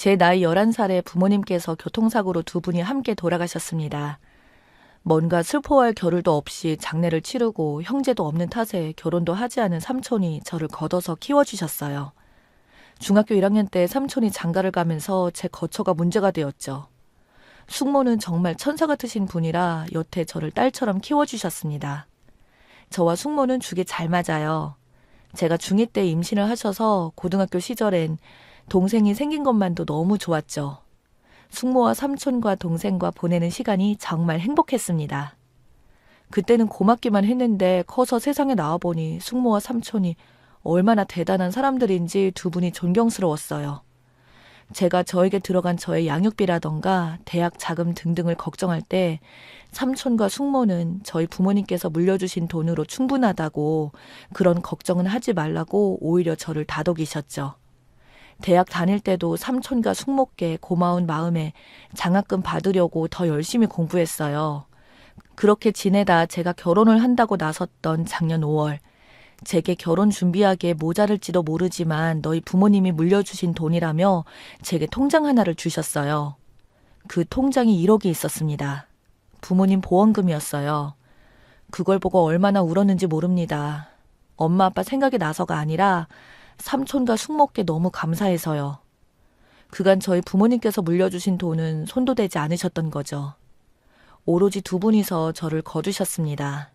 제 나이 11살에 부모님께서 교통사고로 두 분이 함께 돌아가셨습니다. 뭔가 슬퍼할 겨를도 없이 장례를 치르고 형제도 없는 탓에 결혼도 하지 않은 삼촌이 저를 걷어서 키워주셨어요. 중학교 1학년 때 삼촌이 장가를 가면서 제 거처가 문제가 되었죠. 숙모는 정말 천사 같으신 분이라 여태 저를 딸처럼 키워주셨습니다. 저와 숙모는 죽이 잘 맞아요. 제가 중2 때 임신을 하셔서 고등학교 시절엔 동생이 생긴 것만도 너무 좋았죠. 숙모와 삼촌과 동생과 보내는 시간이 정말 행복했습니다. 그때는 고맙기만 했는데 커서 세상에 나와보니 숙모와 삼촌이 얼마나 대단한 사람들인지 두 분이 존경스러웠어요. 제가 저에게 들어간 저의 양육비라던가 대학 자금 등등을 걱정할 때 삼촌과 숙모는 저희 부모님께서 물려주신 돈으로 충분하다고 그런 걱정은 하지 말라고 오히려 저를 다독이셨죠. 대학 다닐 때도 삼촌과 숙모께 고마운 마음에 장학금 받으려고 더 열심히 공부했어요. 그렇게 지내다 제가 결혼을 한다고 나섰던 작년 5월, 제게 결혼 준비하기에 모자랄지도 모르지만 너희 부모님이 물려주신 돈이라며 제게 통장 하나를 주셨어요. 그 통장이 1억이 있었습니다. 부모님 보험금이었어요. 그걸 보고 얼마나 울었는지 모릅니다. 엄마 아빠 생각이 나서가 아니라 삼촌과 숙모께 너무 감사해서요. 그간 저희 부모님께서 물려주신 돈은 손도 대지 않으셨던 거죠. 오로지 두 분이서 저를 거두셨습니다.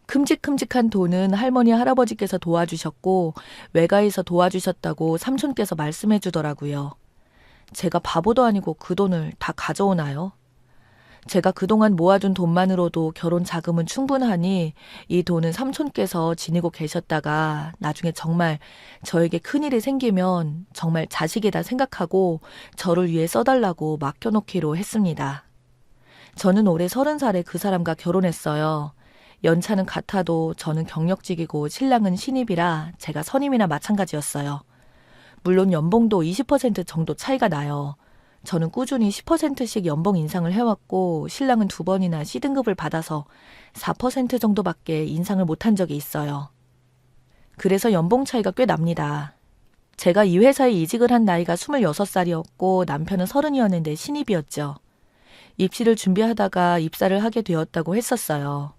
큼직큼직한 돈은 할머니 할아버지께서 도와주셨고 외가에서 도와주셨다고 삼촌께서 말씀해 주더라고요. 제가 바보도 아니고 그 돈을 다 가져오나요? 제가 그동안 모아둔 돈만으로도 결혼 자금은 충분하니 이 돈은 삼촌께서 지니고 계셨다가 나중에 정말 저에게 큰일이 생기면 정말 자식이다 생각하고 저를 위해 써달라고 맡겨놓기로 했습니다. 저는 올해 30살에 그 사람과 결혼했어요. 연차는 같아도 저는 경력직이고 신랑은 신입이라 제가 선임이나 마찬가지였어요. 물론 연봉도 20% 정도 차이가 나요. 저는 꾸준히 10%씩 연봉 인상을 해왔고 신랑은 2번이나 C등급을 받아서 4% 정도밖에 인상을 못한 적이 있어요. 그래서 연봉 차이가 꽤 납니다. 제가 이 회사에 이직을 한 나이가 26살이었고 남편은 30이었는데 신입이었죠. 입시를 준비하다가 입사를 하게 되었다고 했었어요.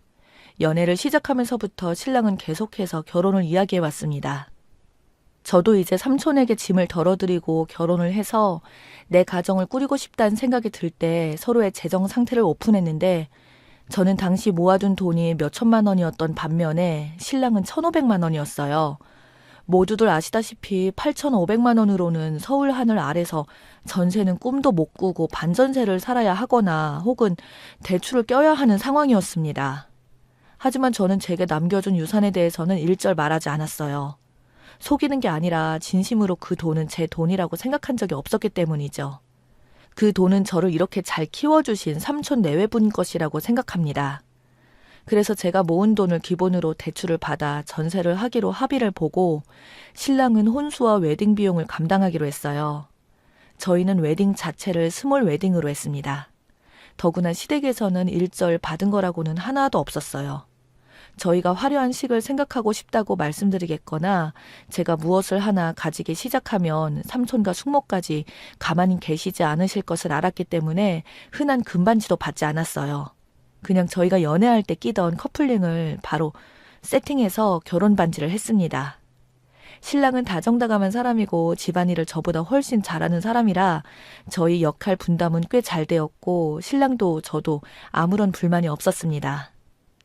연애를 시작하면서부터 신랑은 계속해서 결혼을 이야기해왔습니다. 저도 이제 삼촌에게 짐을 덜어드리고 결혼을 해서 내 가정을 꾸리고 싶다는 생각이 들 때 서로의 재정 상태를 오픈했는데 저는 당시 모아둔 돈이 몇천만 원이었던 반면에 신랑은 1,500만 원이었어요. 모두들 아시다시피 8,500만 원으로는 서울 하늘 아래서 전세는 꿈도 못 꾸고 반전세를 살아야 하거나 혹은 대출을 껴야 하는 상황이었습니다. 하지만 저는 제게 남겨준 유산에 대해서는 일절 말하지 않았어요. 속이는 게 아니라 진심으로 그 돈은 제 돈이라고 생각한 적이 없었기 때문이죠. 그 돈은 저를 이렇게 잘 키워주신 삼촌 내외분 것이라고 생각합니다. 그래서 제가 모은 돈을 기본으로 대출을 받아 전세를 하기로 합의를 보고 신랑은 혼수와 웨딩 비용을 감당하기로 했어요. 저희는 웨딩 자체를 스몰 웨딩으로 했습니다. 더구나 시댁에서는 일절 받은 거라고는 하나도 없었어요. 저희가 화려한 식을 생각하고 싶다고 말씀드리겠거나 제가 무엇을 하나 가지기 시작하면 삼촌과 숙모까지 가만히 계시지 않으실 것을 알았기 때문에 흔한 금반지도 받지 않았어요. 그냥 저희가 연애할 때 끼던 커플링을 바로 세팅해서 결혼 반지를 했습니다. 신랑은 다정다감한 사람이고 집안일을 저보다 훨씬 잘하는 사람이라 저희 역할 분담은 꽤 잘 되었고 신랑도 저도 아무런 불만이 없었습니다.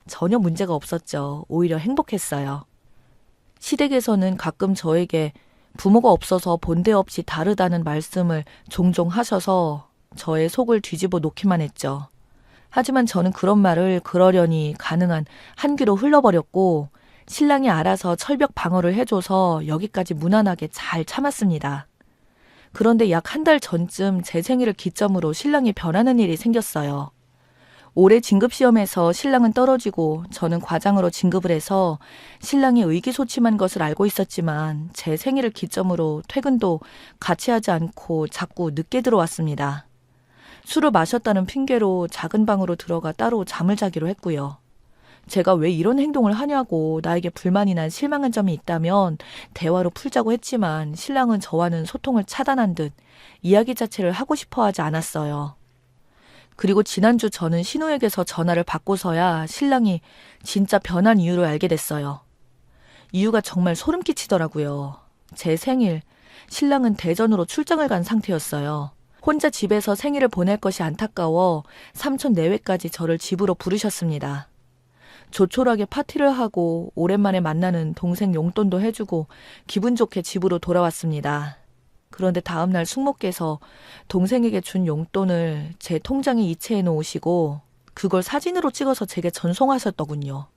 전혀 문제가 없었죠. 오히려 행복했어요. 시댁에서는 가끔 저에게 부모가 없어서 본데 없이 다르다는 말씀을 종종 하셔서 저의 속을 뒤집어 놓기만 했죠. 하지만 저는 그런 말을 그러려니 가능한 한 귀로 흘러버렸고 신랑이 알아서 철벽 방어를 해줘서 여기까지 무난하게 잘 참았습니다. 그런데 약 한 달 전쯤 제 생일을 기점으로 신랑이 변하는 일이 생겼어요. 올해 진급시험에서 신랑은 떨어지고 저는 과장으로 진급을 해서 신랑이 의기소침한 것을 알고 있었지만 제 생일을 기점으로 퇴근도 같이 하지 않고 자꾸 늦게 들어왔습니다. 술을 마셨다는 핑계로 작은 방으로 들어가 따로 잠을 자기로 했고요. 제가 왜 이런 행동을 하냐고 나에게 불만이나 실망한 점이 있다면 대화로 풀자고 했지만 신랑은 저와는 소통을 차단한 듯 이야기 자체를 하고 싶어 하지 않았어요. 그리고 지난주 저는 신우에게서 전화를 받고서야 신랑이 진짜 변한 이유를 알게 됐어요. 이유가 정말 소름 끼치더라고요. 제 생일, 신랑은 대전으로 출장을 간 상태였어요. 혼자 집에서 생일을 보낼 것이 안타까워 삼촌 내외까지 저를 집으로 부르셨습니다. 조촐하게 파티를 하고 오랜만에 만나는 동생 용돈도 해주고 기분 좋게 집으로 돌아왔습니다. 그런데 다음날 숙모께서 동생에게 준 용돈을 제 통장에 이체해 놓으시고 그걸 사진으로 찍어서 제게 전송하셨더군요.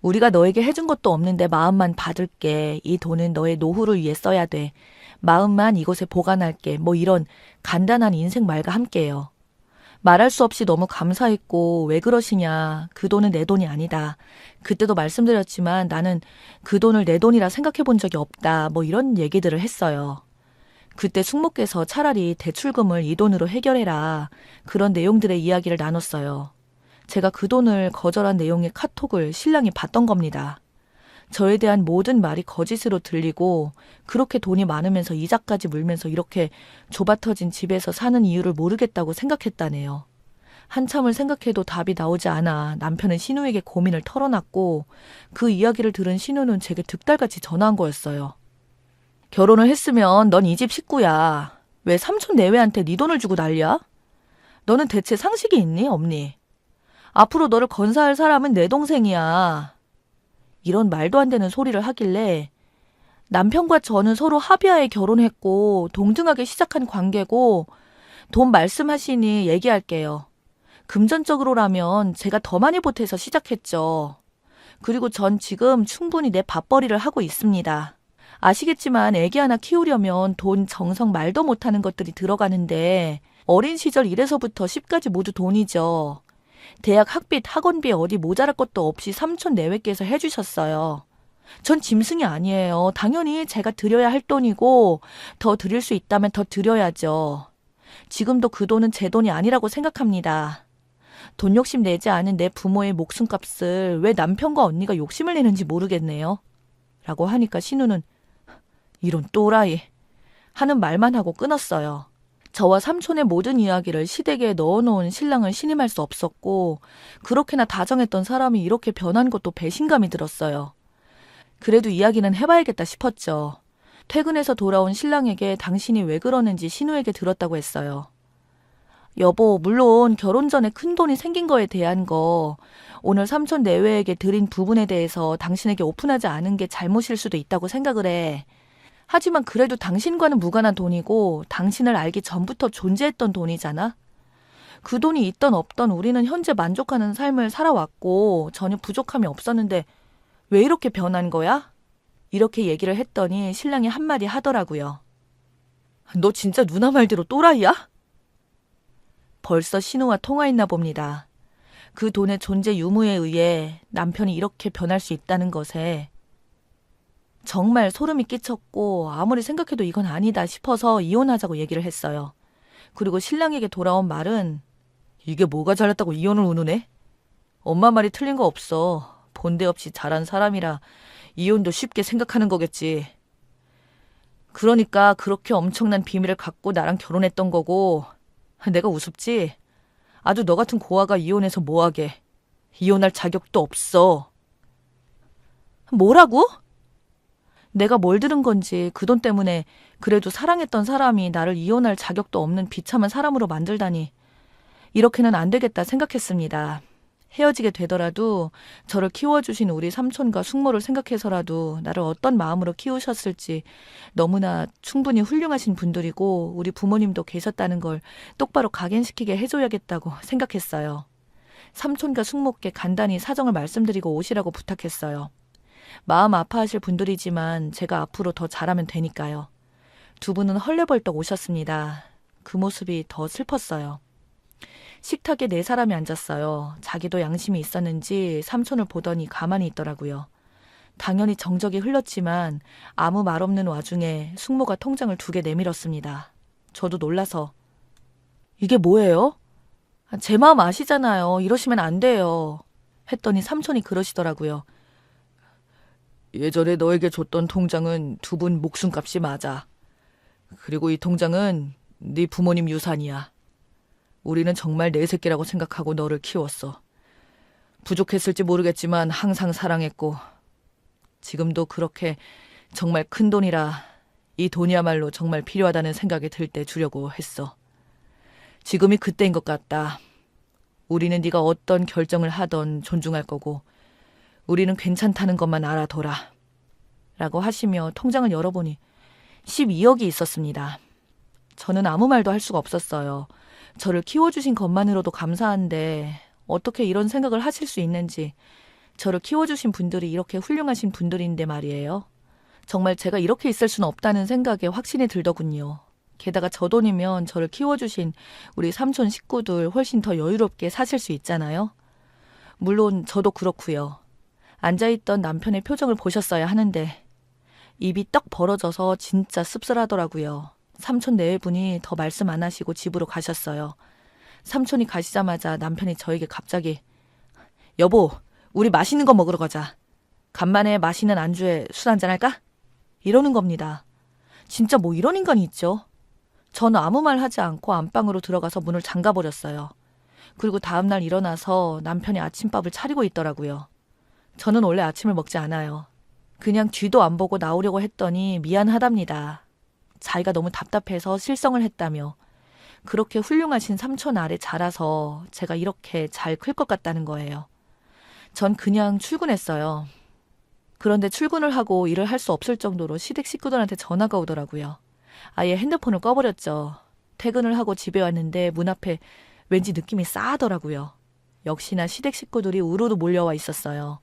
우리가 너에게 해준 것도 없는데 마음만 받을게. 이 돈은 너의 노후를 위해 써야 돼. 마음만 이곳에 보관할게. 뭐 이런 간단한 인생 말과 함께요. 말할 수 없이 너무 감사했고 왜 그러시냐. 그 돈은 내 돈이 아니다. 그때도 말씀드렸지만 나는 그 돈을 내 돈이라 생각해 본 적이 없다. 뭐 이런 얘기들을 했어요. 그때 숙모께서 차라리 대출금을 이 돈으로 해결해라. 그런 내용들의 이야기를 나눴어요. 제가 그 돈을 거절한 내용의 카톡을 신랑이 봤던 겁니다. 저에 대한 모든 말이 거짓으로 들리고 그렇게 돈이 많으면서 이자까지 물면서 이렇게 좁아터진 집에서 사는 이유를 모르겠다고 생각했다네요. 한참을 생각해도 답이 나오지 않아 남편은 신우에게 고민을 털어놨고 그 이야기를 들은 신우는 제게 득달같이 전화한 거였어요. 결혼을 했으면 넌 이 집 식구야. 왜 삼촌 내외한테 네 돈을 주고 난리야? 너는 대체 상식이 있니? 없니? 앞으로 너를 건사할 사람은 내 동생이야. 이런 말도 안 되는 소리를 하길래 남편과 저는 서로 합의하에 결혼했고 동등하게 시작한 관계고 돈 말씀하시니 얘기할게요. 금전적으로라면 제가 더 많이 보태서 시작했죠. 그리고 전 지금 충분히 내 밥벌이를 하고 있습니다. 아시겠지만 애기 하나 키우려면 돈, 정성, 말도 못하는 것들이 들어가는데 어린 시절 1에서부터 10까지 모두 돈이죠. 대학 학비, 학원비 어디 모자랄 것도 없이 삼촌 내외께서 해주셨어요. 전 짐승이 아니에요. 당연히 제가 드려야 할 돈이고 더 드릴 수 있다면 더 드려야죠. 지금도 그 돈은 제 돈이 아니라고 생각합니다. 돈 욕심 내지 않은 내 부모의 목숨값을 왜 남편과 언니가 욕심을 내는지 모르겠네요. 라고 하니까 신우는 이런 또라이 하는 말만 하고 끊었어요. 저와 삼촌의 모든 이야기를 시댁에 넣어놓은 신랑을 신임할 수 없었고 그렇게나 다정했던 사람이 이렇게 변한 것도 배신감이 들었어요. 그래도 이야기는 해봐야겠다 싶었죠. 퇴근해서 돌아온 신랑에게 당신이 왜 그러는지 신우에게 들었다고 했어요. 여보, 물론 결혼 전에 큰 돈이 생긴 거에 대한 거 오늘 삼촌 내외에게 드린 부분에 대해서 당신에게 오픈하지 않은 게 잘못일 수도 있다고 생각을 해. 하지만 그래도 당신과는 무관한 돈이고 당신을 알기 전부터 존재했던 돈이잖아. 그 돈이 있던 없던 우리는 현재 만족하는 삶을 살아왔고 전혀 부족함이 없었는데 왜 이렇게 변한 거야? 이렇게 얘기를 했더니 신랑이 한마디 하더라고요. 너 진짜 누나 말대로 또라이야? 벌써 신우와 통화했나 봅니다. 그 돈의 존재 유무에 의해 남편이 이렇게 변할 수 있다는 것에 정말 소름이 끼쳤고 아무리 생각해도 이건 아니다 싶어서 이혼하자고 얘기를 했어요. 그리고 신랑에게 돌아온 말은 이게 뭐가 잘났다고 이혼을 운운해? 엄마 말이 틀린 거 없어. 본데 없이 자란 사람이라 이혼도 쉽게 생각하는 거겠지. 그러니까 그렇게 엄청난 비밀을 갖고 나랑 결혼했던 거고 내가 우습지? 아주 너 같은 고아가 이혼해서 뭐하게. 이혼할 자격도 없어. 뭐라고? 내가 뭘 들은 건지 그 돈 때문에 그래도 사랑했던 사람이 나를 이혼할 자격도 없는 비참한 사람으로 만들다니 이렇게는 안 되겠다 생각했습니다. 헤어지게 되더라도 저를 키워주신 우리 삼촌과 숙모를 생각해서라도 나를 어떤 마음으로 키우셨을지 너무나 충분히 훌륭하신 분들이고 우리 부모님도 계셨다는 걸 똑바로 각인시키게 해줘야겠다고 생각했어요. 삼촌과 숙모께 간단히 사정을 말씀드리고 오시라고 부탁했어요. 마음 아파하실 분들이지만 제가 앞으로 더 잘하면 되니까요. 두 분은 헐레벌떡 오셨습니다. 그 모습이 더 슬펐어요. 식탁에 네 사람이 앉았어요. 자기도 양심이 있었는지 삼촌을 보더니 가만히 있더라고요. 당연히 정적이 흘렀지만 아무 말 없는 와중에 숙모가 통장을 2개 내밀었습니다. 저도 놀라서 이게 뭐예요? 제 마음 아시잖아요. 이러시면 안 돼요. 했더니 삼촌이 그러시더라고요. 예전에 너에게 줬던 통장은 두 분 목숨값이 맞아. 그리고 이 통장은 네 부모님 유산이야. 우리는 정말 내 새끼라고 생각하고 너를 키웠어. 부족했을지 모르겠지만 항상 사랑했고 지금도 그렇게 정말 큰 돈이라 이 돈이야말로 정말 필요하다는 생각이 들 때 주려고 했어. 지금이 그때인 것 같다. 우리는 네가 어떤 결정을 하던 존중할 거고 우리는 괜찮다는 것만 알아둬라. 라고 하시며 통장을 열어보니 12억이 있었습니다. 저는 아무 말도 할 수가 없었어요. 저를 키워주신 것만으로도 감사한데 어떻게 이런 생각을 하실 수 있는지, 저를 키워주신 분들이 이렇게 훌륭하신 분들인데 말이에요. 정말 제가 이렇게 있을 수는 없다는 생각에 확신이 들더군요. 게다가 저 돈이면 저를 키워주신 우리 삼촌 식구들 훨씬 더 여유롭게 사실 수 있잖아요. 물론 저도 그렇고요. 앉아있던 남편의 표정을 보셨어야 하는데 입이 떡 벌어져서 진짜 씁쓸하더라고요. 삼촌 네 분이 더 말씀 안 하시고 집으로 가셨어요. 삼촌이 가시자마자 남편이 저에게 갑자기 여보, 우리 맛있는 거 먹으러 가자. 간만에 맛있는 안주에 술 한잔 할까? 이러는 겁니다. 진짜 뭐 이런 인간이 있죠. 저는 아무 말 하지 않고 안방으로 들어가서 문을 잠가버렸어요. 그리고 다음날 일어나서 남편이 아침밥을 차리고 있더라고요. 저는 원래 아침을 먹지 않아요. 그냥 뒤도 안 보고 나오려고 했더니 미안하답니다. 자기가 너무 답답해서 실성을 했다며 그렇게 훌륭하신 삼촌 아래 자라서 제가 이렇게 잘 클 것 같다는 거예요. 전 그냥 출근했어요. 그런데 출근을 하고 일을 할 수 없을 정도로 시댁 식구들한테 전화가 오더라고요. 아예 핸드폰을 꺼버렸죠. 퇴근을 하고 집에 왔는데 문 앞에 왠지 느낌이 싸하더라고요. 역시나 시댁 식구들이 우르르 몰려와 있었어요.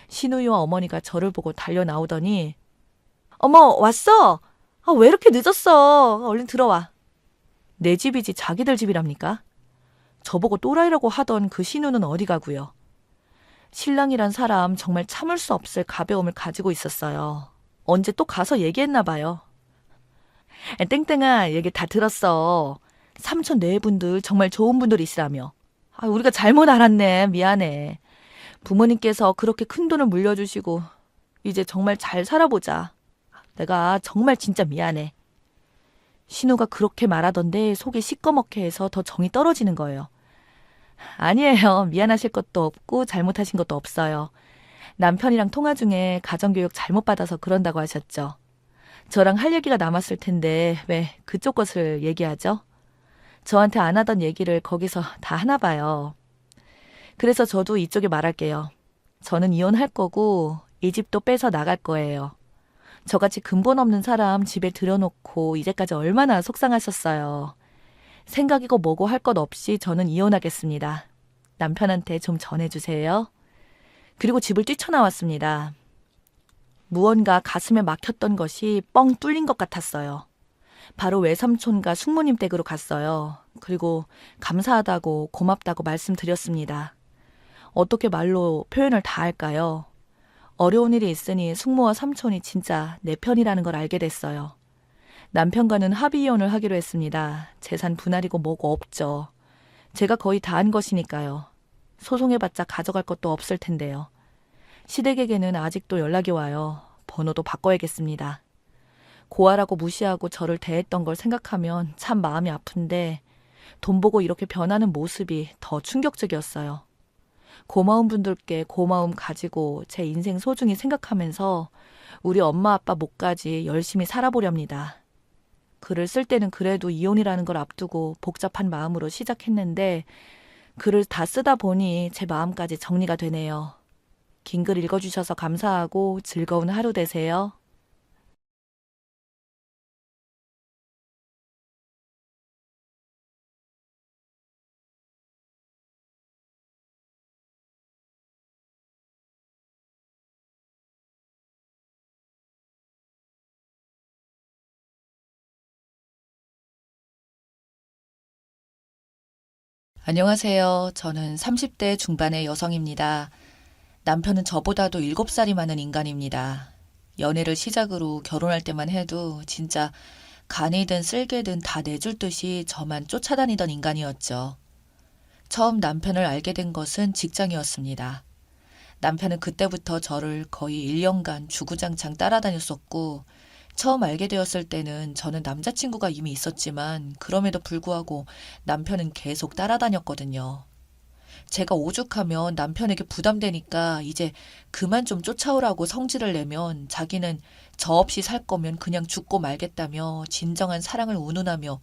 시누이와 어머니가 저를 보고 달려 나오더니 어머, 왔어? 아, 왜 이렇게 늦었어? 얼른 들어와. 내 집이지 자기들 집이랍니까? 저보고 또라이라고 하던 그 신우는 어디 가고요. 신랑이란 사람 정말 참을 수 없을 가벼움을 가지고 있었어요. 언제 또 가서 얘기했나 봐요. 땡땡아, 얘기 다 들었어. 삼촌 네 분들 정말 좋은 분들이시라며. 아, 우리가 잘못 알았네. 미안해. 부모님께서 그렇게 큰 돈을 물려주시고 이제 정말 잘 살아보자. 내가 정말 진짜 미안해. 신우가 그렇게 말하던데 속이 시꺼멓게 해서 더 정이 떨어지는 거예요. 아니에요. 미안하실 것도 없고 잘못하신 것도 없어요. 남편이랑 통화 중에 가정교육 잘못 받아서 그런다고 하셨죠. 저랑 할 얘기가 남았을 텐데 왜 그쪽 것을 얘기하죠? 저한테 안 하던 얘기를 거기서 다 하나 봐요. 그래서 저도 이쪽에 말할게요. 저는 이혼할 거고 이 집도 빼서 나갈 거예요. 저같이 근본 없는 사람 집에 들여놓고 이제까지 얼마나 속상하셨어요. 생각이고 뭐고 할 것 없이 저는 이혼하겠습니다. 남편한테 좀 전해주세요. 그리고 집을 뛰쳐나왔습니다. 무언가 가슴에 막혔던 것이 뻥 뚫린 것 같았어요. 바로 외삼촌과 숙모님 댁으로 갔어요. 그리고 감사하다고 고맙다고 말씀드렸습니다. 어떻게 말로 표현을 다 할까요? 어려운 일이 있으니 숙모와 삼촌이 진짜 내 편이라는 걸 알게 됐어요. 남편과는 합의 이혼을 하기로 했습니다. 재산 분할이고 뭐고 없죠. 제가 거의 다 한 것이니까요. 소송해봤자 가져갈 것도 없을 텐데요. 시댁에게는 아직도 연락이 와요. 번호도 바꿔야겠습니다. 고아라고 무시하고 저를 대했던 걸 생각하면 참 마음이 아픈데 돈 보고 이렇게 변하는 모습이 더 충격적이었어요. 고마운 분들께 고마움 가지고 제 인생 소중히 생각하면서 우리 엄마 아빠 목까지 열심히 살아보렵니다. 글을 쓸 때는 그래도 이혼이라는 걸 앞두고 복잡한 마음으로 시작했는데 글을 다 쓰다 보니 제 마음까지 정리가 되네요. 긴 글 읽어주셔서 감사하고 즐거운 하루 되세요. 안녕하세요. 저는 30대 중반의 여성입니다. 남편은 저보다도 7살이 많은 인간입니다. 연애를 시작으로 결혼할 때만 해도 진짜 간이든 쓸개든 다 내줄 듯이 저만 쫓아다니던 인간이었죠. 처음 남편을 알게 된 것은 직장이었습니다. 남편은 그때부터 저를 거의 1년간 주구장창 따라다녔었고, 처음 알게 되었을 때는 저는 남자친구가 이미 있었지만 그럼에도 불구하고 남편은 계속 따라다녔거든요. 제가 오죽하면 남편에게 부담되니까 이제 그만 좀 쫓아오라고 성질을 내면 자기는 저 없이 살 거면 그냥 죽고 말겠다며 진정한 사랑을 운운하며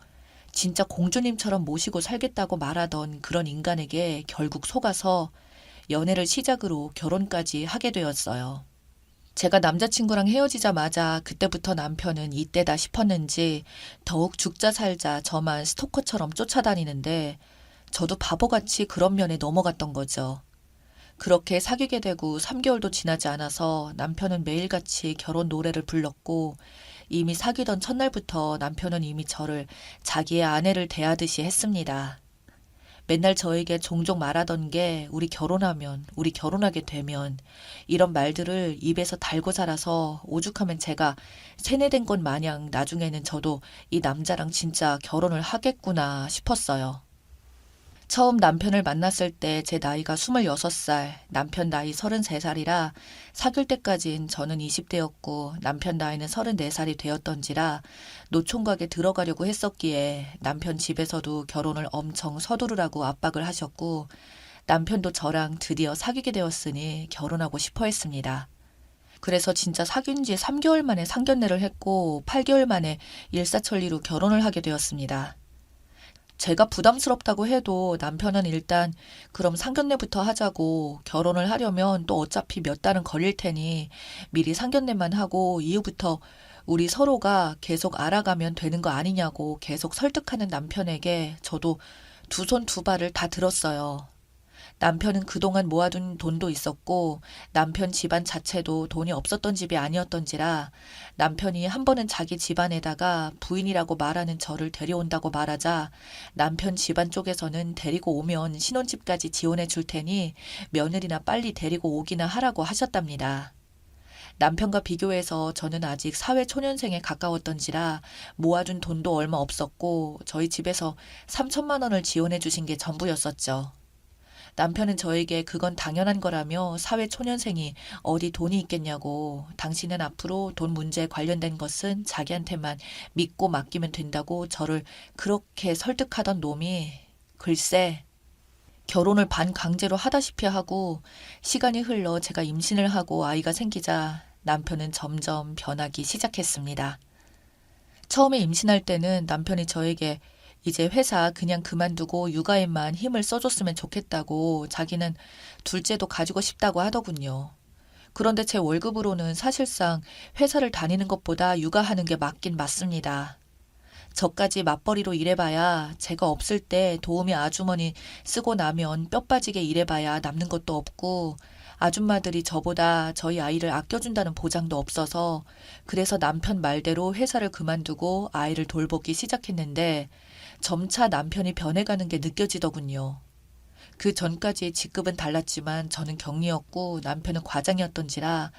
진짜 공주님처럼 모시고 살겠다고 말하던 그런 인간에게 결국 속아서 연애를 시작으로 결혼까지 하게 되었어요. 제가 남자친구랑 헤어지자마자 그때부터 남편은 이때다 싶었는지 더욱 죽자 살자 저만 스토커처럼 쫓아다니는데 저도 바보같이 그런 면에 넘어갔던 거죠. 그렇게 사귀게 되고 3개월도 지나지 않아서 남편은 매일같이 결혼 노래를 불렀고 이미 사귀던 첫날부터 남편은 이미 저를 자기의 아내를 대하듯이 했습니다. 맨날 저에게 종종 말하던 게 우리 결혼하면, 우리 결혼하게 되면 이런 말들을 입에서 달고 자라서 오죽하면 제가 세뇌된 것 마냥 나중에는 저도 이 남자랑 진짜 결혼을 하겠구나 싶었어요. 처음 남편을 만났을 때 제 나이가 26살, 남편 나이 33살이라 사귈 때까진 저는 20대였고 남편 나이는 34살이 되었던지라 노총각에 들어가려고 했었기에 남편 집에서도 결혼을 엄청 서두르라고 압박을 하셨고 남편도 저랑 드디어 사귀게 되었으니 결혼하고 싶어 했습니다. 그래서 진짜 사귄 지 3개월 만에 상견례를 했고 8개월 만에 일사천리로 결혼을 하게 되었습니다. 제가 부담스럽다고 해도 남편은 일단 그럼 상견례부터 하자고 결혼을 하려면 또 어차피 몇 달은 걸릴 테니 미리 상견례만 하고 이후부터 우리 서로가 계속 알아가면 되는 거 아니냐고 계속 설득하는 남편에게 저도 두 손 두 발을 다 들었어요. 남편은 그동안 모아둔 돈도 있었고 남편 집안 자체도 돈이 없었던 집이 아니었던지라 남편이 한 번은 자기 집안에다가 부인이라고 말하는 저를 데려온다고 말하자 남편 집안 쪽에서는 데리고 오면 신혼집까지 지원해 줄 테니 며느리나 빨리 데리고 오기나 하라고 하셨답니다. 남편과 비교해서 저는 아직 사회초년생에 가까웠던지라 모아둔 돈도 얼마 없었고 저희 집에서 3천만 원을 지원해 주신 게 전부였었죠. 남편은 저에게 그건 당연한 거라며 사회초년생이 어디 돈이 있겠냐고 당신은 앞으로 돈 문제에 관련된 것은 자기한테만 믿고 맡기면 된다고 저를 그렇게 설득하던 놈이 글쎄 결혼을 반강제로 하다시피 하고 시간이 흘러 제가 임신을 하고 아이가 생기자 남편은 점점 변하기 시작했습니다. 처음에 임신할 때는 남편이 저에게 이제 회사 그냥 그만두고 육아에만 힘을 써줬으면 좋겠다고 자기는 둘째도 가지고 싶다고 하더군요. 그런데 제 월급으로는 사실상 회사를 다니는 것보다 육아하는 게 맞긴 맞습니다. 저까지 맞벌이로 일해봐야 제가 없을 때 도우미 아주머니 쓰고 나면 뼈 빠지게 일해봐야 남는 것도 없고 아줌마들이 저보다 저희 아이를 아껴준다는 보장도 없어서 그래서 남편 말대로 회사를 그만두고 아이를 돌보기 시작했는데 점차 남편이 변해가는 게 느껴지더군요. 그 전까지 직급은 달랐지만 저는 경리였고 남편은 과장이었던지라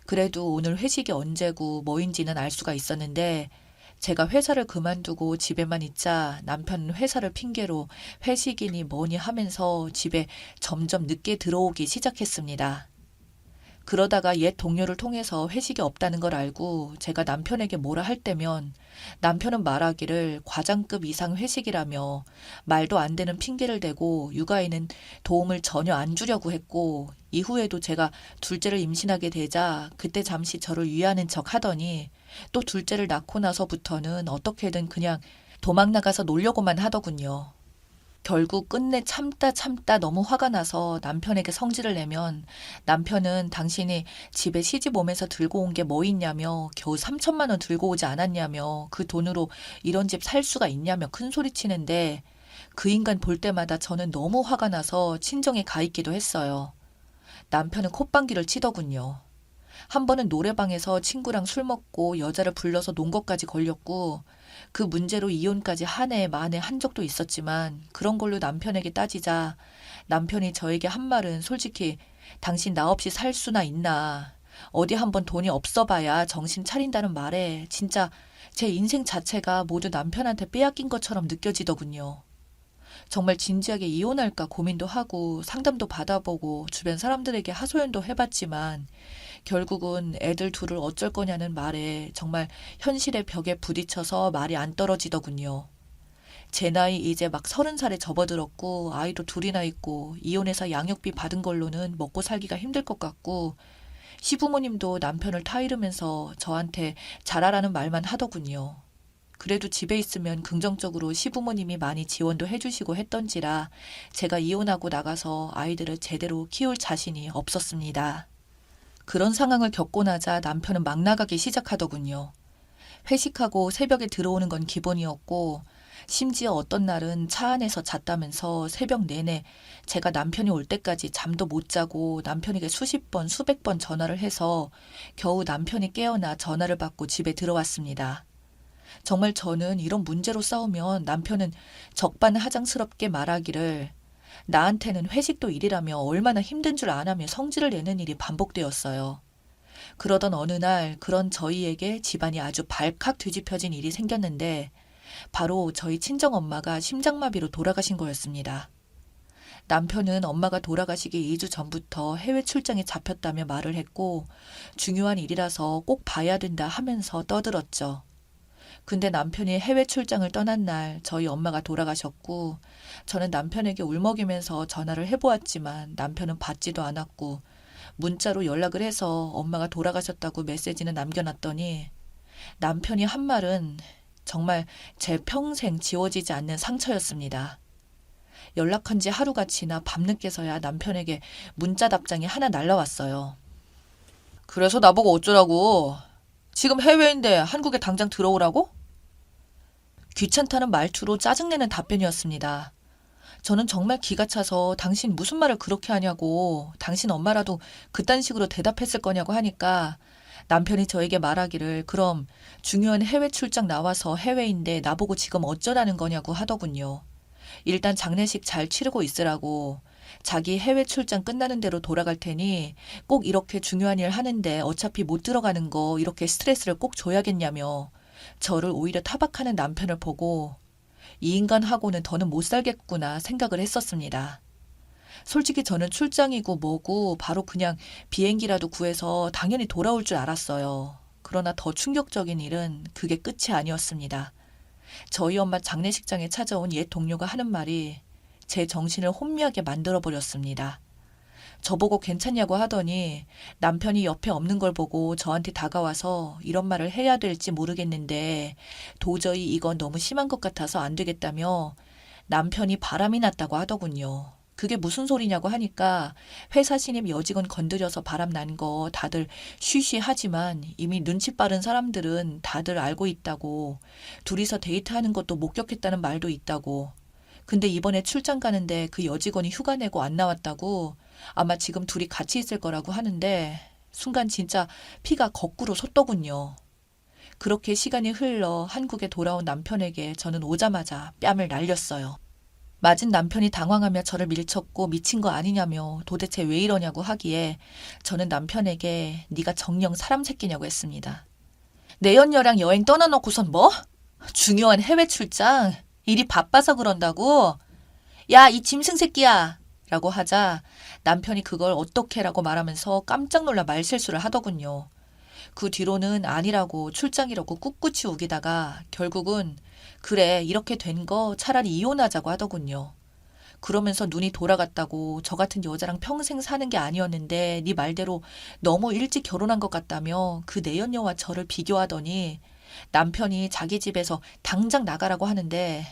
그래도 오늘 회식이 언제고 뭐인지는 알 수가 있었는데 제가 회사를 그만두고 집에만 있자 남편은 회사를 핑계로 회식이니 뭐니 하면서 집에 점점 늦게 들어오기 시작했습니다. 그러다가 옛 동료를 통해서 회식이 없다는 걸 알고 제가 남편에게 뭐라 할 때면 남편은 말하기를 과장급 이상 회식이라며 말도 안 되는 핑계를 대고 육아에는 도움을 전혀 안 주려고 했고 이후에도 제가 둘째를 임신하게 되자 그때 잠시 저를 위하는 척 하더니 또 둘째를 낳고 나서부터는 어떻게든 그냥 도망 나가서 놀려고만 하더군요. 결국 끝내 참다 너무 화가 나서 남편에게 성질을 내면 남편은 당신이 집에 시집 오면서 들고 온 게 뭐 있냐며 겨우 3천만 원 들고 오지 않았냐며 그 돈으로 이런 집 살 수가 있냐며 큰소리치는데 그 인간 볼 때마다 저는 너무 화가 나서 친정에 가 있기도 했어요. 남편은 콧방귀를 치더군요. 한 번은 노래방에서 친구랑 술 먹고 여자를 불러서 논 것까지 걸렸고 그 문제로 이혼까지 한 해 만에 한 적도 있었지만 그런 걸로 남편에게 따지자 남편이 저에게 한 말은 솔직히 당신 나 없이 살 수나 있나 어디 한번 돈이 없어 봐야 정신 차린다는 말에 진짜 제 인생 자체가 모두 남편한테 빼앗긴 것처럼 느껴지더군요. 정말 진지하게 이혼할까 고민도 하고 상담도 받아보고 주변 사람들에게 하소연도 해봤지만 결국은 애들 둘을 어쩔 거냐는 말에 정말 현실의 벽에 부딪혀서 말이 안 떨어지더군요. 제 나이 이제 막 30살에 접어들었고 아이도 둘이나 있고 이혼해서 양육비 받은 걸로는 먹고 살기가 힘들 것 같고 시부모님도 남편을 타이르면서 저한테 잘하라는 말만 하더군요. 그래도 집에 있으면 긍정적으로 시부모님이 많이 지원도 해주시고 했던지라 제가 이혼하고 나가서 아이들을 제대로 키울 자신이 없었습니다. 그런 상황을 겪고 나자 남편은 막 나가기 시작하더군요. 회식하고 새벽에 들어오는 건 기본이었고 심지어 어떤 날은 차 안에서 잤다면서 새벽 내내 제가 남편이 올 때까지 잠도 못 자고 남편에게 수십 번, 수백 번 전화를 해서 겨우 남편이 깨어나 전화를 받고 집에 들어왔습니다. 정말 저는 이런 문제로 싸우면 남편은 적반하장스럽게 말하기를 나한테는 회식도 일이라며 얼마나 힘든 줄 아냐며 성질을 내는 일이 반복되었어요. 그러던 어느 날 그런 저희에게 집안이 아주 발칵 뒤집혀진 일이 생겼는데 바로 저희 친정엄마가 심장마비로 돌아가신 거였습니다. 남편은 엄마가 돌아가시기 2주 전부터 해외 출장에 잡혔다며 말을 했고 중요한 일이라서 꼭 봐야 된다 하면서 떠들었죠. 근데 남편이 해외 출장을 떠난 날 저희 엄마가 돌아가셨고 저는 남편에게 울먹이면서 전화를 해보았지만 남편은 받지도 않았고 문자로 연락을 해서 엄마가 돌아가셨다고 메시지는 남겨놨더니 남편이 한 말은 정말 제 평생 지워지지 않는 상처였습니다. 연락한 지 하루가 지나 밤늦게서야 남편에게 문자 답장이 하나 날라왔어요. 그래서 나보고 어쩌라고? 지금 해외인데 한국에 당장 들어오라고? 귀찮다는 말투로 짜증내는 답변이었습니다. 저는 정말 기가 차서 당신 무슨 말을 그렇게 하냐고 당신 엄마라도 그딴 식으로 대답했을 거냐고 하니까 남편이 저에게 말하기를 그럼 중요한 해외 출장 나와서 해외인데 나보고 지금 어쩌라는 거냐고 하더군요. 일단 장례식 잘 치르고 있으라고 자기 해외 출장 끝나는 대로 돌아갈 테니 꼭 이렇게 중요한 일 하는데 어차피 못 들어가는 거 이렇게 스트레스를 꼭 줘야겠냐며 저를 오히려 타박하는 남편을 보고 이 인간하고는 더는 못 살겠구나 생각을 했었습니다. 솔직히 저는 출장이고 뭐고 바로 그냥 비행기라도 구해서 당연히 돌아올 줄 알았어요. 그러나 더 충격적인 일은 그게 끝이 아니었습니다. 저희 엄마 장례식장에 찾아온 옛 동료가 하는 말이 제 정신을 혼미하게 만들어버렸습니다. 저보고 괜찮냐고 하더니 남편이 옆에 없는 걸 보고 저한테 다가와서 이런 말을 해야 될지 모르겠는데 도저히 이건 너무 심한 것 같아서 안 되겠다며 남편이 바람이 났다고 하더군요. 그게 무슨 소리냐고 하니까 회사 신입 여직원 건드려서 바람 난 거 다들 쉬쉬하지만 이미 눈치 빠른 사람들은 다들 알고 있다고 둘이서 데이트하는 것도 목격했다는 말도 있다고 근데 이번에 출장 가는데 그 여직원이 휴가 내고 안 나왔다고 아마 지금 둘이 같이 있을 거라고 하는데 순간 진짜 피가 거꾸로 솟더군요. 그렇게 시간이 흘러 한국에 돌아온 남편에게 저는 오자마자 뺨을 날렸어요. 맞은 남편이 당황하며 저를 밀쳤고 미친 거 아니냐며 도대체 왜 이러냐고 하기에 저는 남편에게 네가 정녕 사람 새끼냐고 했습니다. 내연녀랑 여행 떠나놓고선 뭐? 중요한 해외 출장? 일이 바빠서 그런다고? 야, 이 짐승 새끼야! 라고 하자 남편이 그걸 어떻게라고 말하면서 깜짝 놀라 말실수를 하더군요. 그 뒤로는 아니라고 출장이라고 꿋꿋이 우기다가 결국은 그래 이렇게 된 거 차라리 이혼하자고 하더군요. 그러면서 눈이 돌아갔다고 저 같은 여자랑 평생 사는 게 아니었는데 네 말대로 너무 일찍 결혼한 것 같다며 그 내연녀와 저를 비교하더니 남편이 자기 집에서 당장 나가라고 하는데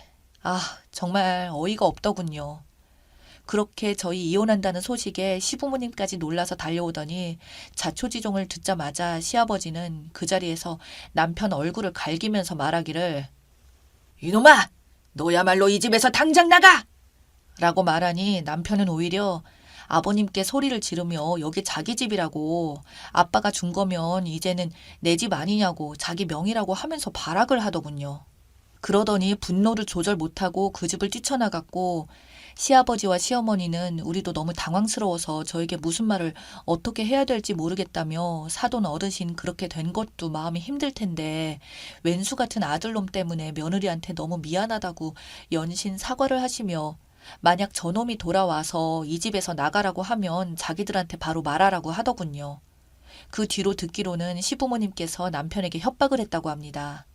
정말 어이가 없더군요. 그렇게 저희 이혼한다는 소식에 시부모님까지 놀라서 달려오더니 자초지종을 듣자마자 시아버지는 그 자리에서 남편 얼굴을 갈기면서 말하기를 이놈아! 너야말로 이 집에서 당장 나가! 라고 말하니 남편은 오히려 아버님께 소리를 지르며 여기 자기 집이라고 아빠가 준 거면 이제는 내 집 아니냐고 자기 명의라고 하면서 발악을 하더군요. 그러더니 분노를 조절 못하고 그 집을 뛰쳐나갔고 시아버지와 시어머니는 우리도 너무 당황스러워서 저에게 무슨 말을 어떻게 해야 될지 모르겠다며 사돈 어르신 그렇게 된 것도 마음이 힘들 텐데 왼수 같은 아들놈 때문에 며느리한테 너무 미안하다고 연신 사과를 하시며 만약 저놈이 돌아와서 이 집에서 나가라고 하면 자기들한테 바로 말하라고 하더군요. 그 뒤로 듣기로는 시부모님께서 남편에게 협박을 했다고 합니다.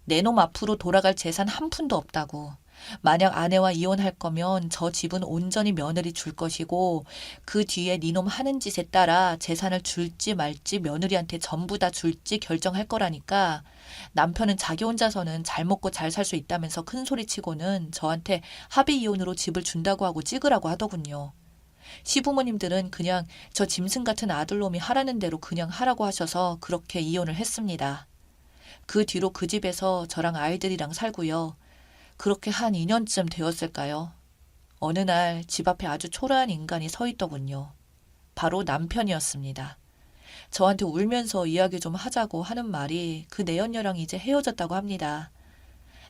내 놈 앞으로 돌아갈 재산 한 푼도 없다고. 만약 아내와 이혼할 거면 저 집은 온전히 며느리 줄 것이고 그 뒤에 네 놈 하는 짓에 따라 재산을 줄지 말지 며느리한테 전부 다 줄지 결정할 거라니까 남편은 자기 혼자서는 잘 먹고 잘 살 수 있다면서 큰 소리치고는 저한테 합의 이혼으로 집을 준다고 하고 찍으라고 하더군요. 시부모님들은 그냥 저 짐승 같은 아들놈이 하라는 대로 그냥 하라고 하셔서 그렇게 이혼을 했습니다. 그 뒤로 그 집에서 저랑 아이들이랑 살고요. 그렇게 한 2년쯤 되었을까요? 어느 날 집 앞에 아주 초라한 인간이 서 있더군요. 바로 남편이었습니다. 저한테 울면서 이야기 좀 하자고 하는 말이 그 내연녀랑 이제 헤어졌다고 합니다.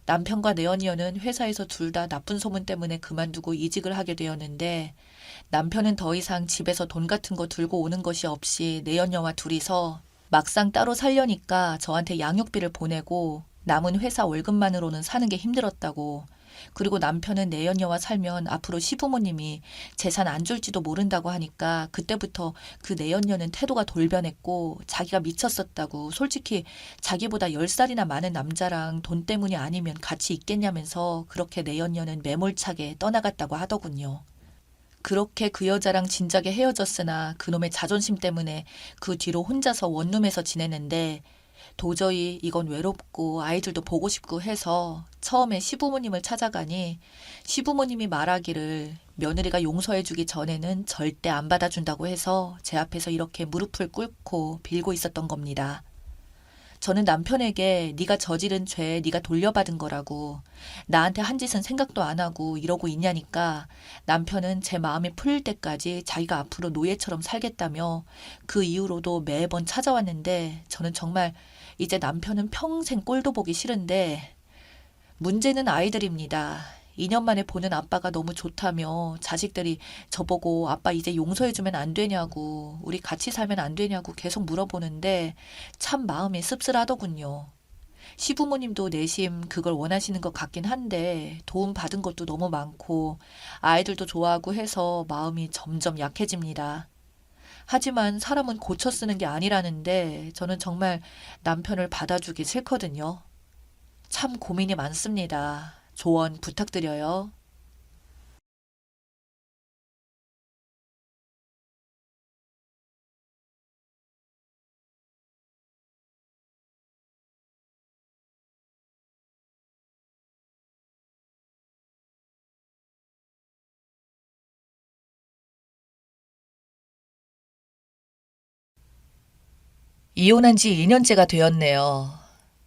남편과 내연녀는 회사에서 둘 다 나쁜 소문 때문에 그만두고 이직을 하게 되었는데 남편은 더 이상 집에서 돈 같은 거 들고 오는 것이 없이 내연녀와 둘이서 막상 따로 살려니까 저한테 양육비를 보내고 남은 회사 월급만으로는 사는 게 힘들었다고. 그리고 남편은 내연녀와 살면 앞으로 시부모님이 재산 안 줄지도 모른다고 하니까 그때부터 그 내연녀는 태도가 돌변했고 자기가 미쳤었다고. 솔직히 자기보다 10살이나 많은 남자랑 돈 때문이 아니면 같이 있겠냐면서 그렇게 내연녀는 매몰차게 떠나갔다고 하더군요. 그렇게 그 여자랑 진작에 헤어졌으나 그놈의 자존심 때문에 그 뒤로 혼자서 원룸에서 지내는데 도저히 이건 외롭고 아이들도 보고 싶고 해서 처음에 시부모님을 찾아가니 시부모님이 말하기를 며느리가 용서해주기 전에는 절대 안 받아준다고 해서 제 앞에서 이렇게 무릎을 꿇고 빌고 있었던 겁니다. 저는 남편에게 네가 저지른 죄 네가 돌려받은 거라고 나한테 한 짓은 생각도 안 하고 이러고 있냐니까 남편은 제 마음이 풀릴 때까지 자기가 앞으로 노예처럼 살겠다며 그 이후로도 매번 찾아왔는데 저는 정말 이제 남편은 평생 꼴도 보기 싫은데 문제는 아이들입니다. 2년 만에 보는 아빠가 너무 좋다며 자식들이 저보고 아빠 이제 용서해주면 안 되냐고 우리 같이 살면 안 되냐고 계속 물어보는데 참 마음이 씁쓸하더군요. 시부모님도 내심 그걸 원하시는 것 같긴 한데 도움 받은 것도 너무 많고 아이들도 좋아하고 해서 마음이 점점 약해집니다. 하지만 사람은 고쳐 쓰는 게 아니라는데 저는 정말 남편을 받아주기 싫거든요. 참 고민이 많습니다. 조언 부탁드려요. 이혼한 지 2년째가 되었네요.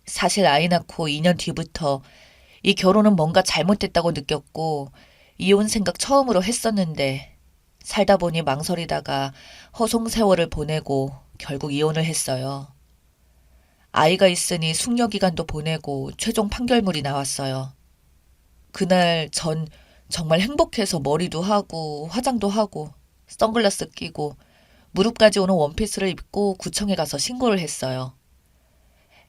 사실 아이 낳고 2년 뒤부터 이 결혼은 뭔가 잘못됐다고 느꼈고 이혼 생각 처음으로 했었는데 살다 보니 망설이다가 허송 세월을 보내고 결국 이혼을 했어요. 아이가 있으니 숙려 기간도 보내고 최종 판결물이 나왔어요. 그날 전 정말 행복해서 머리도 하고 화장도 하고 선글라스 끼고 무릎까지 오는 원피스를 입고 구청에 가서 신고를 했어요.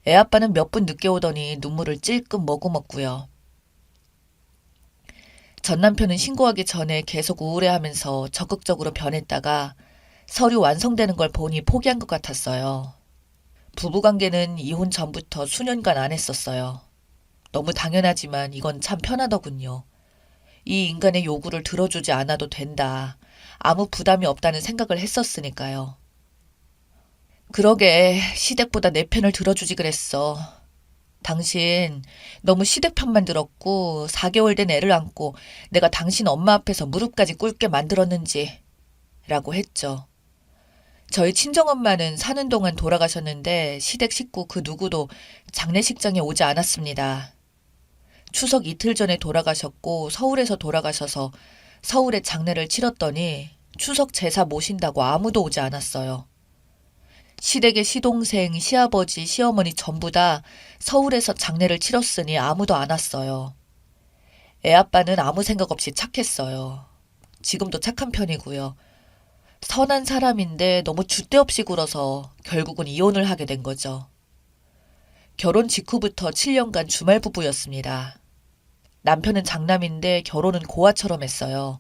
애 아빠는 몇 분 늦게 오더니 눈물을 찔끔 머금었고요. 전 남편은 신고하기 전에 계속 우울해하면서 적극적으로 변했다가 서류 완성되는 걸 보니 포기한 것 같았어요. 부부관계는 이혼 전부터 수년간 안 했었어요. 너무 당연하지만 이건 참 편하더군요. 이 인간의 요구를 들어주지 않아도 된다. 아무 부담이 없다는 생각을 했었으니까요. 그러게 시댁보다 내 편을 들어주지 그랬어. 당신 너무 시댁 편만 들었고 4개월 된 애를 안고 내가 당신 엄마 앞에서 무릎까지 꿇게 만들었는지 라고 했죠. 저희 친정엄마는 사는 동안 돌아가셨는데 시댁 식구 그 누구도 장례식장에 오지 않았습니다. 추석 이틀 전에 돌아가셨고 서울에서 돌아가셔서 서울에 장례를 치렀더니 추석 제사 모신다고 아무도 오지 않았어요. 시댁의 시동생, 시아버지, 시어머니 전부 다 서울에서 장례를 치렀으니 아무도 안 왔어요. 애아빠는 아무 생각 없이 착했어요. 지금도 착한 편이고요. 선한 사람인데 너무 줏대 없이 굴어서 결국은 이혼을 하게 된 거죠. 결혼 직후부터 7년간 주말 부부였습니다. 남편은 장남인데 결혼은 고아처럼 했어요.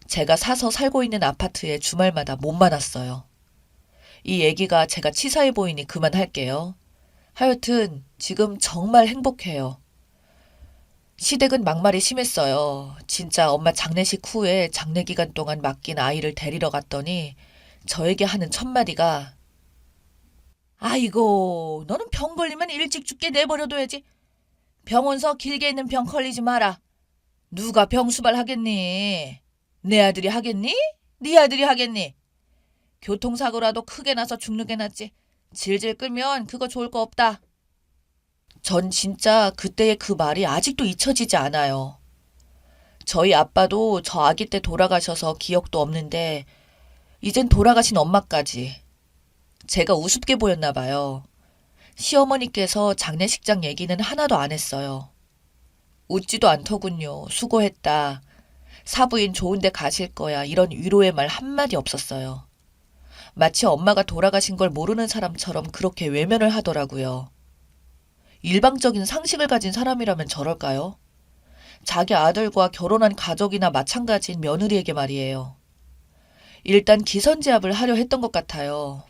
제가 사서 살고 있는 아파트에 주말마다 못 만났어요. 이 얘기가 제가 치사해 보이니 그만할게요. 하여튼 지금 정말 행복해요. 시댁은 막말이 심했어요. 진짜 엄마 장례식 후에 장례 기간 동안 맡긴 아이를 데리러 갔더니 저에게 하는 첫마디가 아이고 너는 병 걸리면 일찍 죽게 내버려둬야지. 병원서 길게 있는 병 걸리지 마라. 누가 병수발 하겠니? 내 아들이 하겠니? 네 아들이 하겠니? 교통사고라도 크게 나서 죽는 게 낫지. 질질 끌면 그거 좋을 거 없다. 전 진짜 그때의 그 말이 아직도 잊혀지지 않아요. 저희 아빠도 저 아기 때 돌아가셔서 기억도 없는데 이젠 돌아가신 엄마까지. 제가 우습게 보였나 봐요. 시어머니께서 장례식장 얘기는 하나도 안 했어요. 웃지도 않더군요. 수고했다. 사부인 좋은 데 가실 거야. 이런 위로의 말 한마디 없었어요. 마치 엄마가 돌아가신 걸 모르는 사람처럼 그렇게 외면을 하더라고요. 일방적인 상식을 가진 사람이라면 저럴까요? 자기 아들과 결혼한 가족이나 마찬가지인 며느리에게 말이에요. 일단 기선제압을 하려 했던 것 같아요.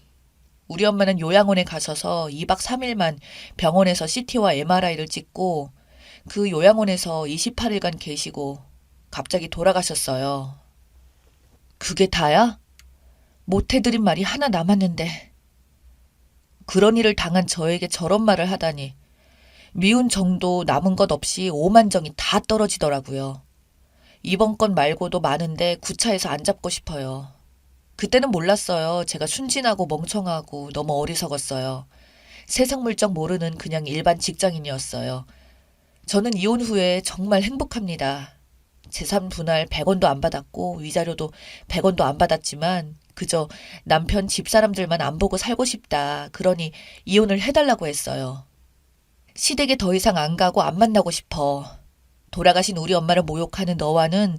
우리 엄마는 요양원에 가셔서 2박 3일만 병원에서 CT와 MRI를 찍고 그 요양원에서 28일간 계시고 갑자기 돌아가셨어요. 그게 다야? 못해드린 말이 하나 남았는데. 그런 일을 당한 저에게 저런 말을 하다니. 미운 정도 남은 것 없이 오만정이 다 떨어지더라고요. 이번 건 말고도 많은데 구차해서 안 잡고 싶어요. 그때는 몰랐어요. 제가 순진하고 멍청하고 너무 어리석었어요. 세상 물정 모르는 그냥 일반 직장인이었어요. 저는 이혼 후에 정말 행복합니다. 재산 분할 100원도 안 받았고 위자료도 100원도 안 받았지만 그저 남편 집사람들만 안 보고 살고 싶다. 그러니 이혼을 해달라고 했어요. 시댁에 더 이상 안 가고 안 만나고 싶어. 돌아가신 우리 엄마를 모욕하는 너와는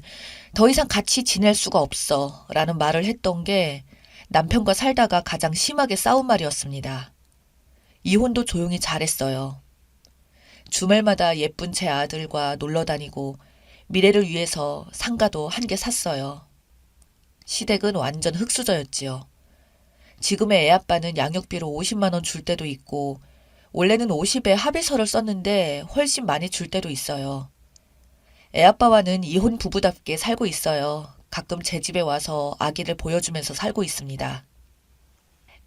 더 이상 같이 지낼 수가 없어. 라는 말을 했던 게 남편과 살다가 가장 심하게 싸운 말이었습니다. 이혼도 조용히 잘했어요. 주말마다 예쁜 제 아들과 놀러 다니고 미래를 위해서 상가도 한 개 샀어요. 시댁은 완전 흙수저였지요. 지금의 애아빠는 양육비로 50만 원 줄 때도 있고 원래는 50에 합의서를 썼는데 훨씬 많이 줄 때도 있어요. 애아빠와는 이혼 부부답게 살고 있어요. 가끔 제 집에 와서 아기를 보여주면서 살고 있습니다.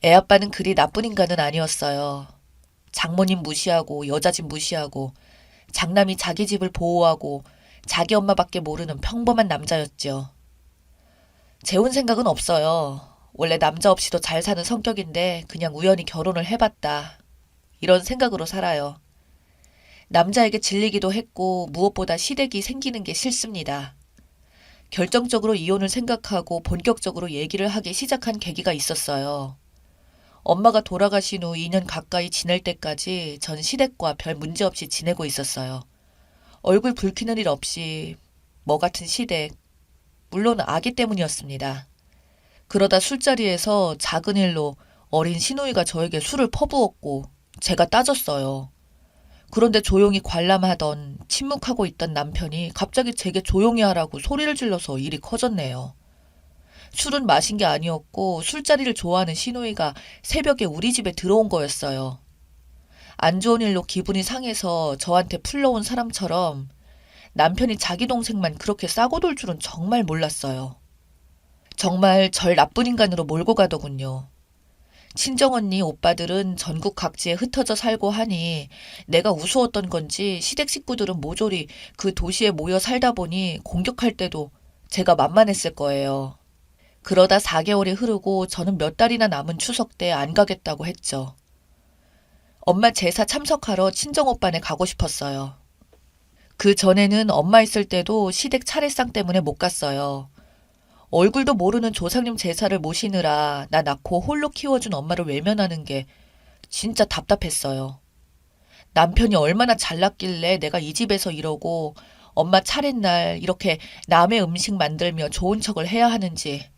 애아빠는 그리 나쁜 인간은 아니었어요. 장모님 무시하고 여자 집 무시하고 장남이 자기 집을 보호하고 자기 엄마밖에 모르는 평범한 남자였죠. 재혼 생각은 없어요. 원래 남자 없이도 잘 사는 성격인데 그냥 우연히 결혼을 해봤다. 이런 생각으로 살아요. 남자에게 질리기도 했고 무엇보다 시댁이 생기는 게 싫습니다. 결정적으로 이혼을 생각하고 본격적으로 얘기를 하기 시작한 계기가 있었어요. 엄마가 돌아가신 후 2년 가까이 지낼 때까지 전 시댁과 별 문제 없이 지내고 있었어요. 얼굴 붉히는 일 없이 뭐 같은 시댁, 물론 아기 때문이었습니다. 그러다 술자리에서 작은 일로 어린 시누이가 저에게 술을 퍼부었고 제가 따졌어요. 그런데 조용히 관람하던 침묵하고 있던 남편이 갑자기 제게 조용히 하라고 소리를 질러서 일이 커졌네요. 술은 마신 게 아니었고 술자리를 좋아하는 시누이가 새벽에 우리 집에 들어온 거였어요. 안 좋은 일로 기분이 상해서 저한테 풀러온 사람처럼 남편이 자기 동생만 그렇게 싸고 돌 줄은 정말 몰랐어요. 정말 절 나쁜 인간으로 몰고 가더군요. 친정언니 오빠들은 전국 각지에 흩어져 살고 하니 내가 우스웠던 건지 시댁 식구들은 모조리 그 도시에 모여 살다 보니 공격할 때도 제가 만만했을 거예요. 그러다 4개월이 흐르고 저는 몇 달이나 남은 추석 때 안 가겠다고 했죠. 엄마 제사 참석하러 친정오빠네 가고 싶었어요. 그 전에는 엄마 있을 때도 시댁 차례상 때문에 못 갔어요. 얼굴도 모르는 조상님 제사를 모시느라 나 낳고 홀로 키워준 엄마를 외면하는 게 진짜 답답했어요. 남편이 얼마나 잘났길래 내가 이 집에서 이러고 엄마 차례날 이렇게 남의 음식 만들며 좋은 척을 해야 하는지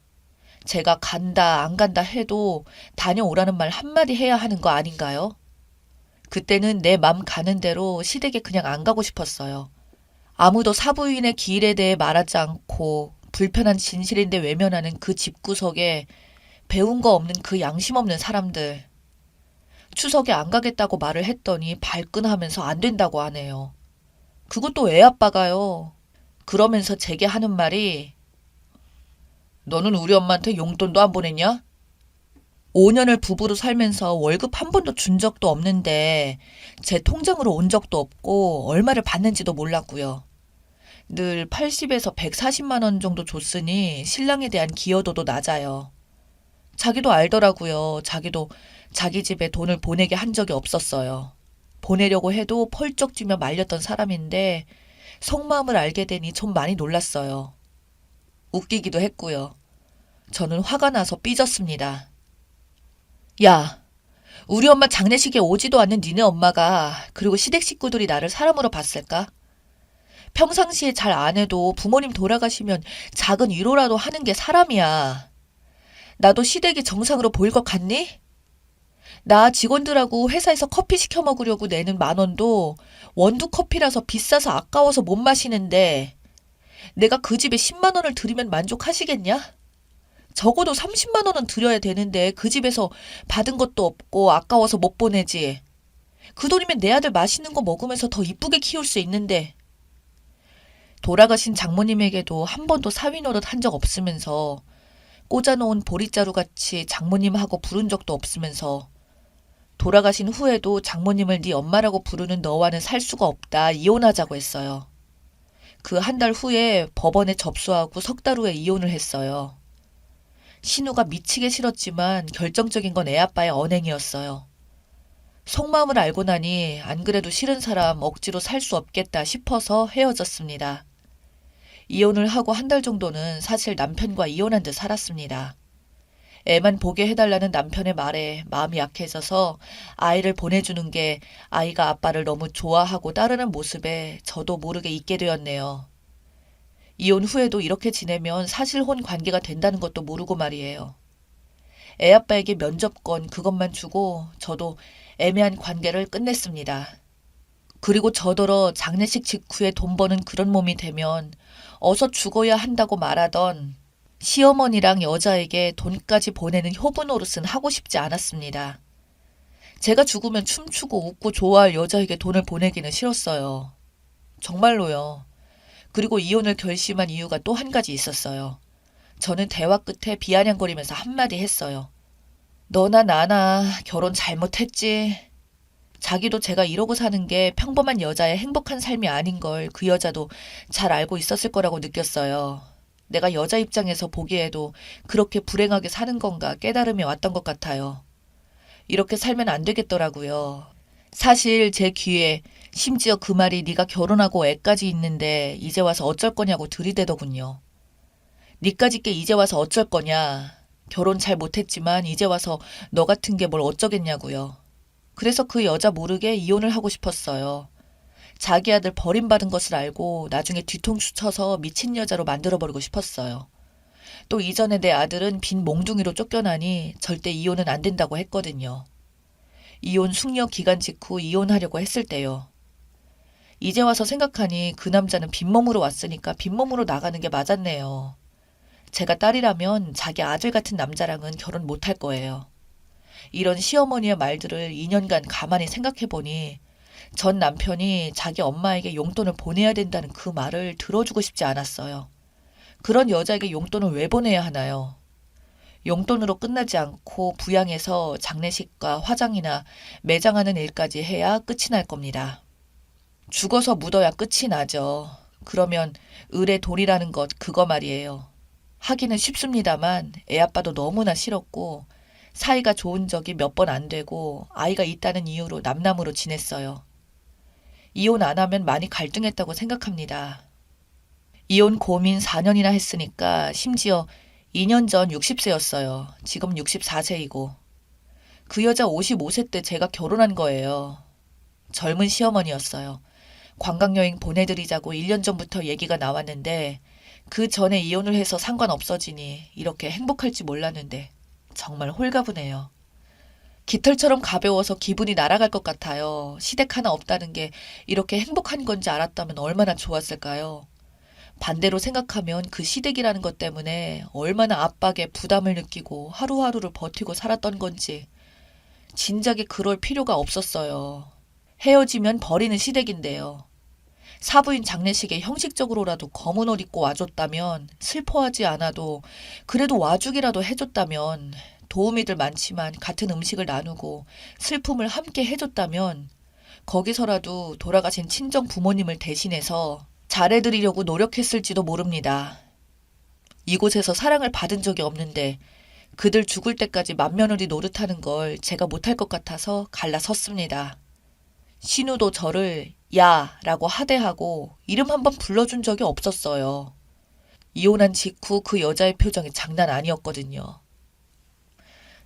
제가 간다 안 간다 해도 다녀오라는 말 한마디 해야 하는 거 아닌가요? 그때는 내 맘 가는 대로 시댁에 그냥 안 가고 싶었어요. 아무도 사부인의 기일에 대해 말하지 않고 불편한 진실인데 외면하는 그 집구석에 배운 거 없는 그 양심 없는 사람들. 추석에 안 가겠다고 말을 했더니 발끈하면서 안 된다고 하네요. 그것도 애 아빠가요. 그러면서 제게 하는 말이 너는 우리 엄마한테 용돈도 안 보냈냐? 5년을 부부로 살면서 월급 한 번도 준 적도 없는데 제 통장으로 온 적도 없고 얼마를 받는지도 몰랐고요. 늘 80에서 140만 원 정도 줬으니 신랑에 대한 기여도도 낮아요. 자기도 알더라고요. 자기도 자기 집에 돈을 보내게 한 적이 없었어요. 보내려고 해도 펄쩍 뛰며 말렸던 사람인데 속마음을 알게 되니 좀 많이 놀랐어요. 웃기기도 했고요. 저는 화가 나서 삐졌습니다. 야, 우리 엄마 장례식에 오지도 않는 니네 엄마가 그리고 시댁 식구들이 나를 사람으로 봤을까? 평상시에 잘 안 해도 부모님 돌아가시면 작은 위로라도 하는 게 사람이야. 나도 시댁이 정상으로 보일 것 같니? 나 직원들하고 회사에서 커피 시켜 먹으려고 내는 10,000원도 원두 커피라서 비싸서 아까워서 못 마시는데 내가 그 집에 10만 원을 드리면 만족하시겠냐? 적어도 30만 원은 드려야 되는데 그 집에서 받은 것도 없고 아까워서 못 보내지. 그 돈이면 내 아들 맛있는 거 먹으면서 더 이쁘게 키울 수 있는데. 돌아가신 장모님에게도 한 번도 사위 노릇 한 적 없으면서 꽂아놓은 보릿자루같이 장모님하고 부른 적도 없으면서 돌아가신 후에도 장모님을 네 엄마라고 부르는 너와는 살 수가 없다. 이혼하자고 했어요. 그 한 달 후에 법원에 접수하고 3달 후에 이혼을 했어요. 신우가 미치게 싫었지만 결정적인 건 애아빠의 언행이었어요. 속마음을 알고 나니 안 그래도 싫은 사람 억지로 살 수 없겠다 싶어서 헤어졌습니다. 이혼을 하고 한 달 정도는 사실 남편과 이혼한 듯 살았습니다. 애만 보게 해달라는 남편의 말에 마음이 약해져서 아이를 보내주는 게 아이가 아빠를 너무 좋아하고 따르는 모습에 저도 모르게 잊게 되었네요. 이혼 후에도 이렇게 지내면 사실혼 관계가 된다는 것도 모르고 말이에요. 애아빠에게 면접권 그것만 주고 저도 애매한 관계를 끝냈습니다. 그리고 저더러 장례식 직후에 돈 버는 그런 몸이 되면 어서 죽어야 한다고 말하던 시어머니랑 여자에게 돈까지 보내는 효부 노릇은 하고 싶지 않았습니다. 제가 죽으면 춤추고 웃고 좋아할 여자에게 돈을 보내기는 싫었어요. 정말로요. 그리고 이혼을 결심한 이유가 또 한 가지 있었어요. 저는 대화 끝에 비아냥거리면서 한마디 했어요. 너나 나나 결혼 잘못했지. 자기도 제가 이러고 사는 게 평범한 여자의 행복한 삶이 아닌 걸 그 여자도 잘 알고 있었을 거라고 느꼈어요. 내가 여자 입장에서 보기에도 그렇게 불행하게 사는 건가 깨달음이 왔던 것 같아요. 이렇게 살면 안 되겠더라고요. 사실 제 귀에 심지어 그 말이 네가 결혼하고 애까지 있는데 이제 와서 어쩔 거냐고 들이대더군요. 니까짓 게 이제 와서 어쩔 거냐. 결혼 잘 못했지만 이제 와서 너 같은 게 뭘 어쩌겠냐고요. 그래서 그 여자 모르게 이혼을 하고 싶었어요. 자기 아들 버림받은 것을 알고 나중에 뒤통수 쳐서 미친 여자로 만들어버리고 싶었어요. 또 이전에 내 아들은 빈 몽둥이로 쫓겨나니 절대 이혼은 안 된다고 했거든요. 이혼 숙려 기간 직후 이혼하려고 했을 때요. 이제 와서 생각하니 그 남자는 빈몸으로 왔으니까 빈몸으로 나가는 게 맞았네요. 제가 딸이라면 자기 아들 같은 남자랑은 결혼 못할 거예요. 이런 시어머니의 말들을 2년간 가만히 생각해보니 전 남편이 자기 엄마에게 용돈을 보내야 된다는 그 말을 들어주고 싶지 않았어요. 그런 여자에게 용돈을 왜 보내야 하나요? 용돈으로 끝나지 않고 부양해서 장례식과 화장이나 매장하는 일까지 해야 끝이 날 겁니다. 죽어서 묻어야 끝이 나죠. 그러면 을의 돌이라는 것 그거 말이에요. 하기는 쉽습니다만 애아빠도 너무나 싫었고 사이가 좋은 적이 몇 번 안 되고 아이가 있다는 이유로 남남으로 지냈어요. 이혼 안 하면 많이 갈등했다고 생각합니다. 이혼 고민 4년이나 했으니까 심지어 2년 전 60세였어요. 지금 64세이고. 그 여자 55세 때 제가 결혼한 거예요. 젊은 시어머니였어요. 관광여행 보내드리자고 1년 전부터 얘기가 나왔는데 그 전에 이혼을 해서 상관 없어지니 이렇게 행복할지 몰랐는데 정말 홀가분해요. 깃털처럼 가벼워서 기분이 날아갈 것 같아요. 시댁 하나 없다는 게 이렇게 행복한 건지 알았다면 얼마나 좋았을까요? 반대로 생각하면 그 시댁이라는 것 때문에 얼마나 압박에 부담을 느끼고 하루하루를 버티고 살았던 건지 진작에 그럴 필요가 없었어요. 헤어지면 버리는 시댁인데요. 사부인 장례식에 형식적으로라도 검은 옷 입고 와줬다면, 슬퍼하지 않아도 그래도 와주기라도 해줬다면, 도우미들 많지만 같은 음식을 나누고 슬픔을 함께 해줬다면, 거기서라도 돌아가신 친정 부모님을 대신해서 잘해드리려고 노력했을지도 모릅니다. 이곳에서 사랑을 받은 적이 없는데 그들 죽을 때까지 맏며느리 노릇하는 걸 제가 못할 것 같아서 갈라섰습니다. 신우도 저를 야 라고 하대하고 이름 한번 불러준 적이 없었어요. 이혼한 직후 그 여자의 표정이 장난 아니었거든요.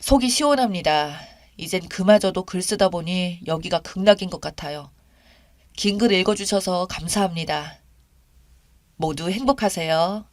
속이 시원합니다. 이젠 그마저도 글 쓰다 보니 여기가 극락인 것 같아요. 긴 글 읽어주셔서 감사합니다. 모두 행복하세요.